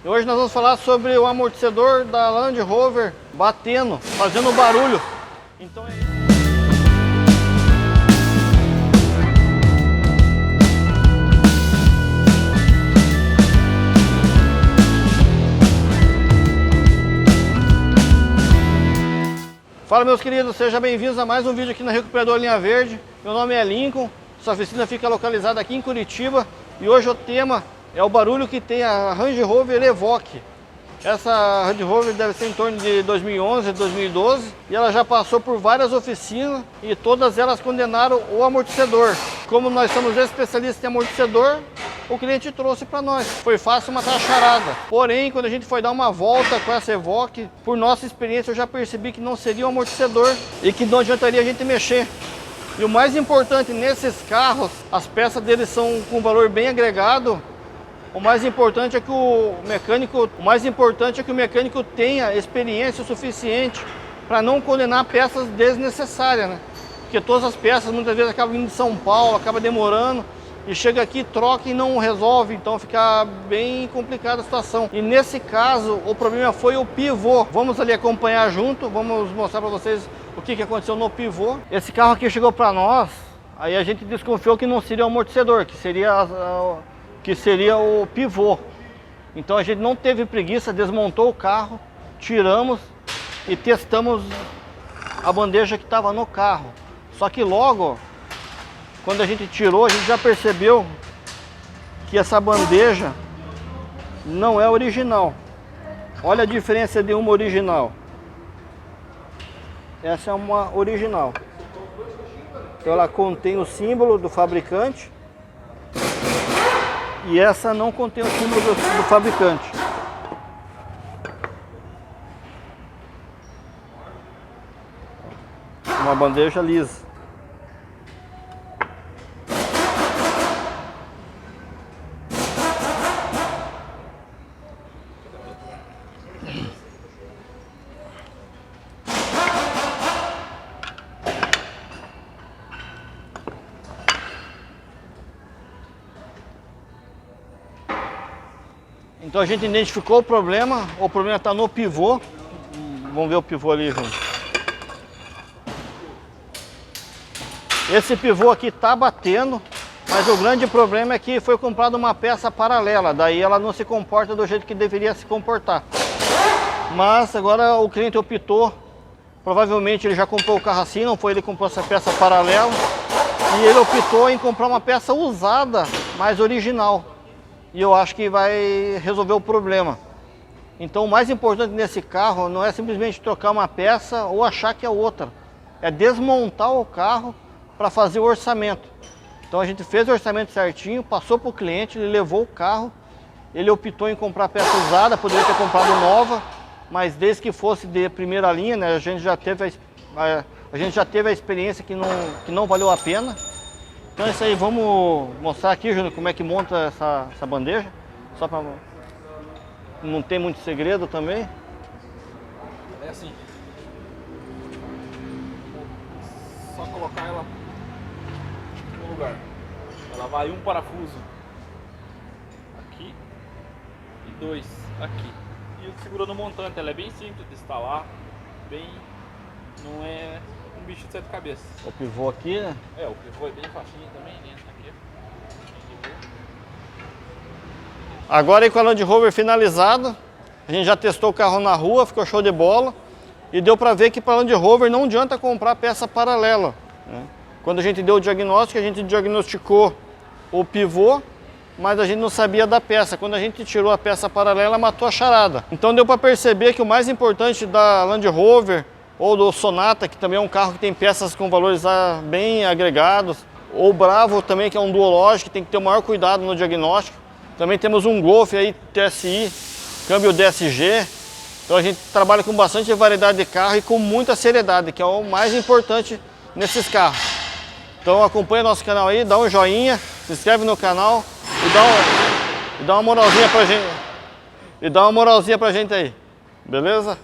E hoje nós vamos falar sobre o amortecedor da Land Rover batendo, fazendo barulho. Então é isso. Fala, meus queridos, sejam bem-vindos a mais um vídeo aqui na Recuperadora Linha Verde. Meu nome é Lincoln, sua oficina fica localizada aqui em Curitiba e hoje o tema é o barulho que tem a Range Rover Evoque. Essa Range Rover deve ser em torno de 2011, 2012 e ela já passou por várias oficinas e todas elas condenaram o amortecedor. Como nós somos especialistas em amortecedor, o cliente trouxe para nós. Foi fácil matar a charada. Porém, quando a gente foi dar uma volta com essa Evoque, por nossa experiência eu já percebi que não seria um amortecedor e que não adiantaria a gente mexer. E o mais importante nesses carros, as peças deles são com valor bem agregado. O mais importante é que o mecânico tenha experiência suficiente para não condenar peças desnecessárias, né? Porque todas as peças muitas vezes acabam vindo de São Paulo, acaba demorando e chega aqui, troca e não resolve, então fica bem complicada a situação. E nesse caso, o problema foi o pivô. Vamos ali acompanhar junto, vamos mostrar para vocês o que aconteceu no pivô. Esse carro aqui chegou para nós, aí a gente desconfiou que não seria o amortecedor, que seria o pivô. Então a gente não teve preguiça, desmontou o carro, tiramos e testamos a bandeja que estava no carro. Só que logo, quando a gente tirou, a gente já percebeu que essa bandeja não é original. Olha a diferença de uma original. Essa é uma original. Então ela contém o símbolo do fabricante. E essa não contém o símbolo do fabricante. Uma bandeja lisa. Então a gente identificou o problema está no pivô. Vamos ver o pivô ali, gente. Esse pivô aqui está batendo, mas o grande problema é que foi comprada uma peça paralela, daí ela não se comporta do jeito que deveria se comportar. Mas agora o cliente optou, provavelmente ele já comprou o carro assim, não foi ele que comprou essa peça paralela, e ele optou em comprar uma peça usada, mas original. E eu acho que vai resolver o problema. Então o mais importante nesse carro não é simplesmente trocar uma peça ou achar que é outra. É desmontar o carro para fazer o orçamento. Então a gente fez o orçamento certinho, passou para o cliente, ele levou o carro. Ele optou em comprar peça usada, poderia ter comprado nova, mas desde que fosse de primeira linha, né, a gente já teve a experiência que não valeu a pena. Então é isso aí, vamos mostrar aqui, Júnior, como é que monta essa bandeja. Só para não ter muito segredo também. É assim. Só colocar ela no lugar. Ela vai um parafuso aqui e dois aqui. E segurando o montante, ela é bem simples de instalar, não é um bicho de sete cabeças. O pivô aqui, né? É, o pivô é bem facinho também, né? Aqui. Agora aí com a Land Rover finalizada, a gente já testou o carro na rua, ficou show de bola. E deu para ver que para a Land Rover não adianta comprar peça paralela, né? Quando a gente deu o diagnóstico, a gente diagnosticou o pivô, mas a gente não sabia da peça. Quando a gente tirou a peça paralela, matou a charada. Então deu para perceber que o mais importante da Land Rover ou do Sonata, que também é um carro que tem peças com valores bem agregados, ou o Bravo também, que é um duológico, que tem que ter o maior cuidado no diagnóstico. Também temos um Golf aí, TSI, câmbio DSG. Então a gente trabalha com bastante variedade de carro e com muita seriedade, que é o mais importante nesses carros. Então acompanha nosso canal aí, dá um joinha, se inscreve no canal e dá uma moralzinha pra gente. E dá uma moralzinha pra gente aí, beleza?